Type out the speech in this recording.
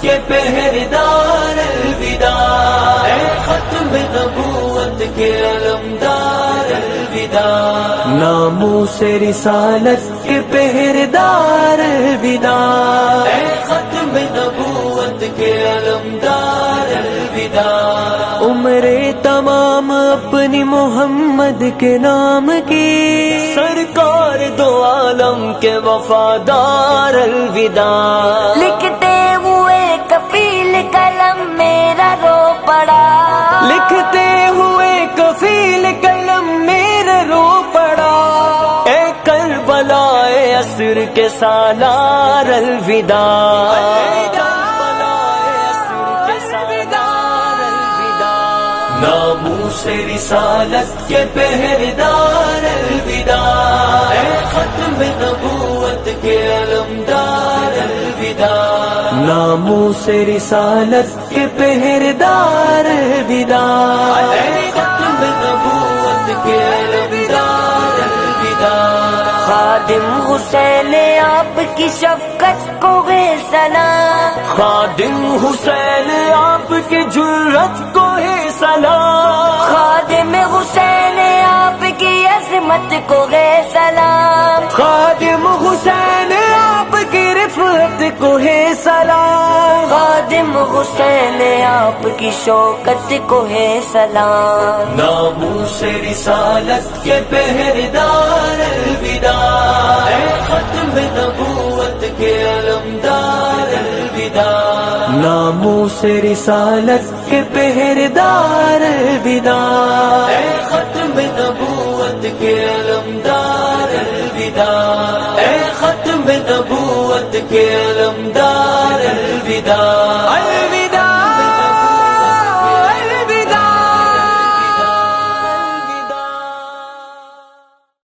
کے پہرےدار الوداع، اے ختم نبوت کے علمدار الوداع، ناموس رسالت کے پہرےدار الوداع، اے ختم نبوت کے علمدار الوداع، عمریں تمام اپنی محمد کے نام کی، سرکار دو عالم کے وفادار الوداع، لکھتے ہوئے کفیل قلم میرا رو پڑا، لکھتے ہوئے کفیل قلم میرا رو پڑا، اے کربلا اے عصر کے سالار الوداع، ناموس رسالت کے پہرےدار الوداع، اے ختم نبوت کے علمدار الوداع، ناموس رسالت کے پہرےدار الوداع، اے ختم نبوت کے علمدار الوداع، خادم حسین آپ کی شفقت کو ہے سلام، خادم حسین آپ کی جرت کو ہے سلام، خادم حسین آپ کی عظمت کو ہے سلام، خادم حسین آپ کی رفعت کو ہے سلام، خادم حسین آپ کی شوکت کو ہے سلام، ناموس رسالت کے پہرےدار الوداع، اے ختم نبوت کے علمدار الوداع، ناموس رسالت کے پہرےدار الوداع، اے ختم نبوت کے علمدار الوداع، اے ختم نبوت کے علمدار الوداع۔